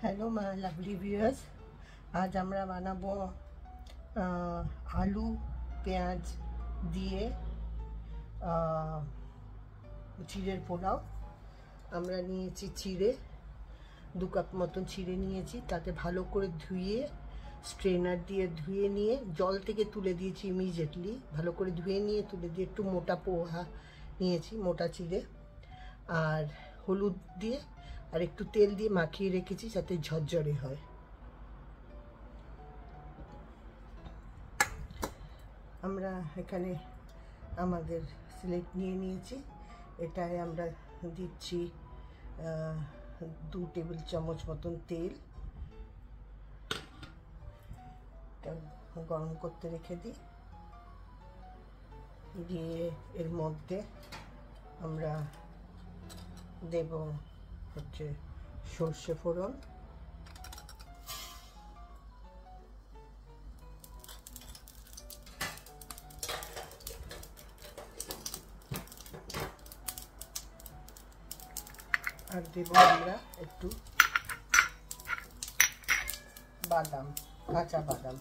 Hello my lovely viewers, आज আমরা বানাবো আলু পেঁয়াজ দিয়ে চিড়ের পোলাও। আমরা নিয়েছি চিড়ে, 2 কাপ মতন চিড়ে নিয়েছি। তাতে ভালো করে ধুয়ে স্ট্রেনার দিয়ে ধুয়ে নিয়ে জল থেকে তুলে দিয়েছি ইমিডিয়েটলি। ভালো করে ধুয়ে নিয়ে তুলে দিয়ে একটু মোটা পোহা নিয়েছি, মোটা চিড়ে, আর হলুদ দিয়ে আর একটু তেল দিয়ে মাখিয়ে রেখেছি যাতে ঝরঝরে হয়। আমরা এখানে আমাদের সিলেক্ট নিয়ে নিয়েছি। এটায় আমরা দিচ্ছি 2 টেবিল চামচ মতন তেল। এটা গরম করতে রেখে দিই। দিয়ে এর মধ্যে আমরা দেব হচ্ছে সর্ষে ফোড়ন, আর দেব আমরা একটু বাদাম, কাঁচা বাদাম।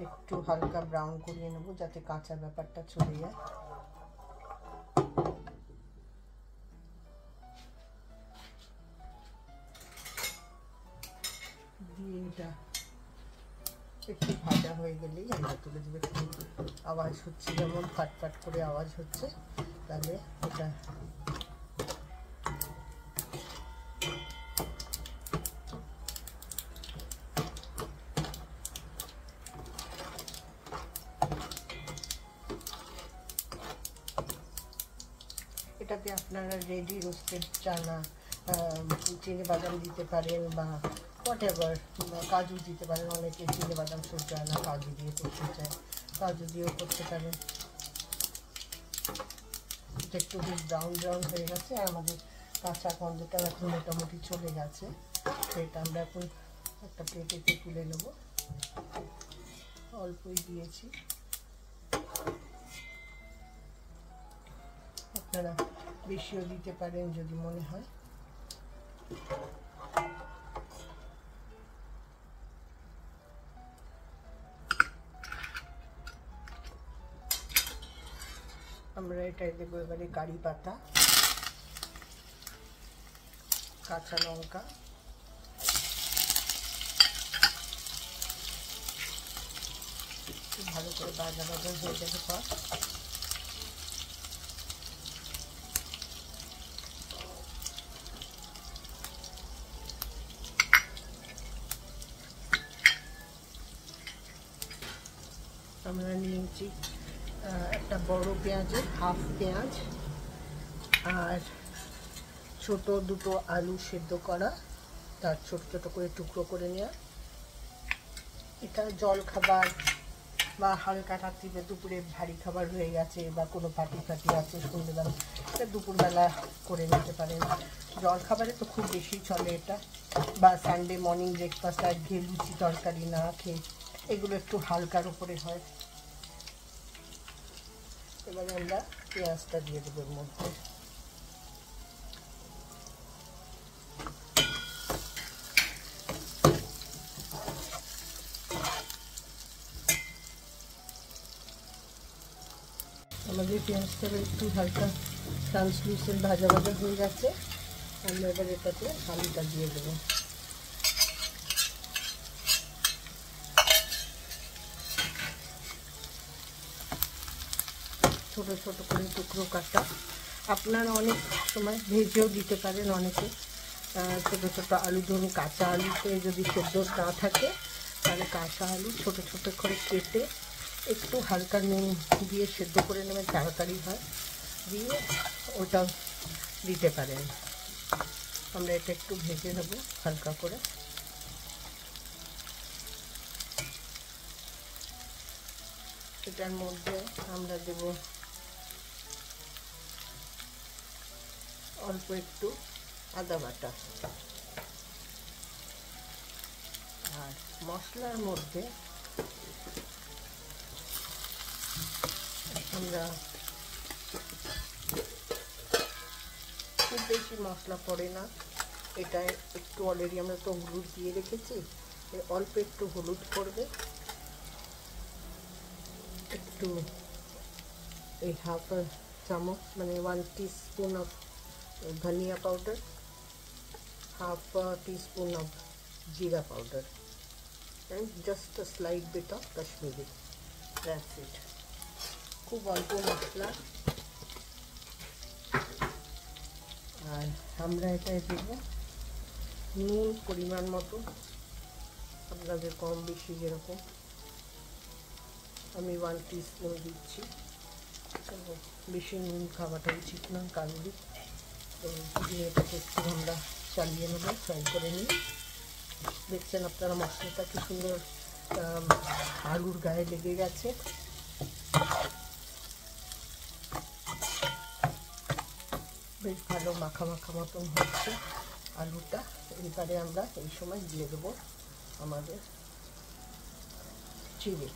একটু হালকা ব্রাউন করিয়ে নেব যাতে কাঁচা ব্যাপারটা চলে যায়। দিয়ে এটা একটু ভাজা হয়ে গেলেই আমরা তুলে দেবো। আওয়াজ হচ্ছে যেমন ফাটফাট করে আওয়াজ হচ্ছে, তাহলে এটা এটাতে আপনারা রেডি রোস্টেড চানা, চিনে বাদাম দিতে পারেন বা হোয়াটএভার, কাজু দিতে পারেন। অনেকে চিনে বাদাম সহ্য হয় না, কাজু দিয়ে করতে চায়, কাজু দিয়েও করতে পারেন। এটা একটু বেশ ব্রাউন হয়ে গেছে আর আমাদের কাঁচা গন্ধটা এখন মোটামুটি চলে গেছে। তো এটা আমরা এখন একটা প্লেটেতে তুলে নেব। অল্পই দিয়েছি, আপনারা বেশিও দিতে পারেন যদি মনে হয়। আমরা এটাই দেবো এবারে কারি পাতা, কাঁচা লঙ্কা, ভালো করে ভাজা হয়ে যাবে পর আমরা নিয়েছি একটা বড় পেঁয়াজের হাফ পেঁয়াজ আর ছোট 2টো আলু সেদ্ধ করা, তার ছোট ছোট করে টুকরো করে নেওয়া। এটা জল খাবার বা হালকা রাত্রিতে দুপুরে ভারী খাবার হয়ে গেছে বা কোনো পার্টি আছে সন্ধ্যেবেলা, এটা দুপুরবেলা করে নিতে পারেন। জল খাবারে তো খুব বেশি চলে এটা, বা সানডে মর্নিং ব্রেকফাস্ট আর ঘিয়ে লুচি তরকারি না খেয়ে এগুলো একটু হালকার উপরে হয়। এবারে আমরা পেঁয়াজটা দিয়ে দেবো এর মধ্যে। আমাদের পেঁয়াজটা একটু হালকা ট্রান্সলুসেন্ট ভাজা হয়ে গেছে। আমরা এবার এটাতে আলুটা দিয়ে দেবো। ছোট ছোট করে টুকরো কাটা, আপনারা অনেক সময় ভেজেও দিতে পারেন। অনেকে ছোট ছোট আলু, ধরুন কাঁচা আলুতে যদি সেদ্ধ না থাকে তাহলে কাঁচা আলু ছোট ছোট করে কেটে একটু হালকা নুন দিয়ে সেদ্ধ করে নেবেন, তাড়াতাড়ি হয়, দিয়ে ওটাও দিতে পারেন। আমরা এটা একটু ভেজে নেব হালকা করে। এটার মধ্যে আমরা দেব অল্প একটু আদা বাটা, আর মশলার মধ্যে আমরা খুব বেশি মশলা পড়ে না, এটায় একটু অলরেডি আমরা তো হলুদ দিয়ে রেখেছি, অল্প একটু হলুদ পড়বে, একটু এই হাফ চামচ মানে 1 টিস্পুন অফ ধনিয়া পাউডার, হাফ টিস্পুন অফ জিরা powder, and just a slight bit of Kashmiri. That's it. খুব অল্প মশলা। আর আমরা এটায় দেব নুন পরিমাণ মতো, আপনাদের কম বেশি যেরকম। আমি 1 টিস্পুন দিচ্ছি, বেশি নুন খাওয়াটা উচিত না কারোরই। তো দিয়ে এটাকে একটু আমরা চালিয়ে নেব, ফ্রাই করে নিই। দেখছেন আপনারা মশলাটা কি সুন্দর আলুর গায়ে লেগে গেছে। বেশ ভালো মাখা মাখা মতন হচ্ছে আলুটা। এবারে আমরা এই সময় দিয়ে দেবো আমাদের চিড়ে।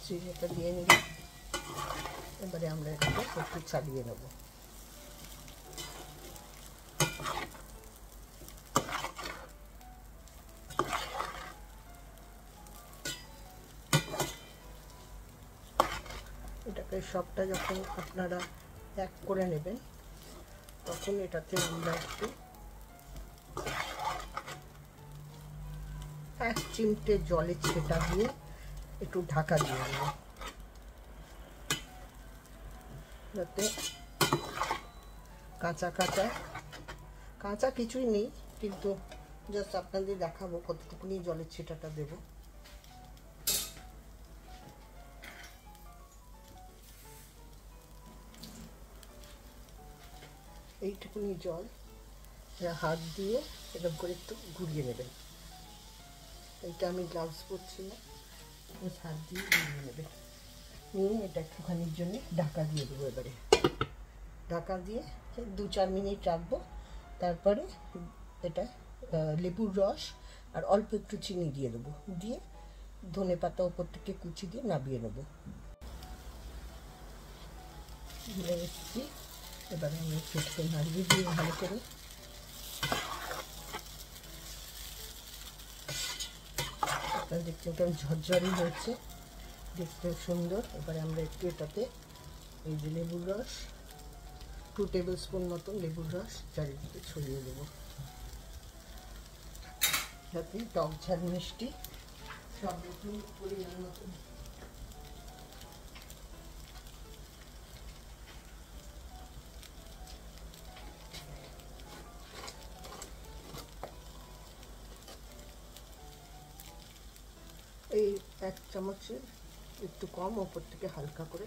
চিড়েটা দিয়ে নিই। এবারে আমরা এটাকে একটু চালিয়ে নেব। এটাকে সবটা যখন আপনারা এক করে নেবেন তখন এটাতে আমরা একটু 1 চিমটে জলে ছেটা দিয়ে একটু ঢাকা দিয়ে দেব, যাতে কাঁচা কিছুই নেই, কিন্তু জাস্ট আপনাদের দেখাবো কতটুকুনি জলের ছেটাটা দেব। এইটুকুনি জল হাত দিয়ে এরকম করে একটু ঘুরিয়ে নেবেন। এইটা আমি গ্লাভস পরছি না, হাত দিয়ে ঘুরিয়ে নেবেন। নিয়ে এটা একটুখানির জন্য ঢাকা দিয়ে দেবো। এবারে ঢাকা দিয়ে 2-4 মিনিট রাখবো। তারপরে এটা লেবুর রস আর অল্প একটু চিনি দিয়ে দেবো, দিয়ে ধনেপাতা ওপর থেকে কুচি দিয়ে নামিয়ে নেবো। ভুলে এসেছি। এবারে আমি একটু নাড়িয়ে দিয়ে ভালো করে দেখতে কেমন ঝরঝরি হয়েছে, দেখতে সুন্দর। এবারে আমরা একটু এটাতে এই যে লেবুর রস 2 টেবিল স্পুন মতন লেবুর রস চারিদিকে ছড়িয়ে দেবো, যাতে টক ঝাল মিষ্টি সব রকম পরিমাণ মতন। এই 1 চামচের একটু কম, ওপর থেকে হালকা করে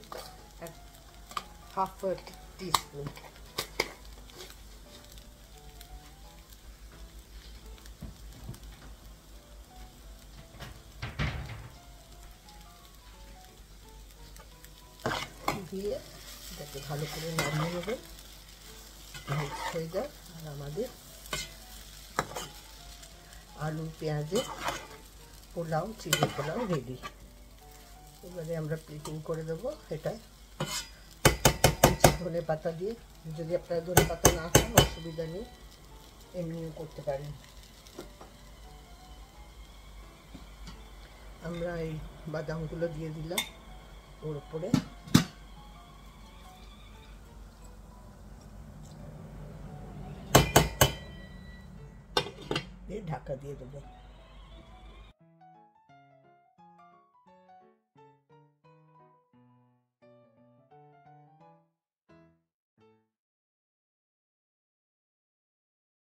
হাফ টিস্পুন। দিয়ে এটাকে ভালো করে নাড়িয়ে নেবেন, হয়ে যায়। আর আমাদের আলু পেঁয়াজের পোলাও, চিড়ে পোলাও রেডি। এবারে আমরা প্লেটিং করে দেবো। এটায় ধনে পাতা দিয়ে, যদি আপনারা ধনে পাতা না খান অসুবিধা নেই, এমনিও করতে পারেন। আমরা এই বাদামগুলো দিয়ে দিলাম ওর উপরে, দিয়ে ঢাকা দিয়ে দেবো।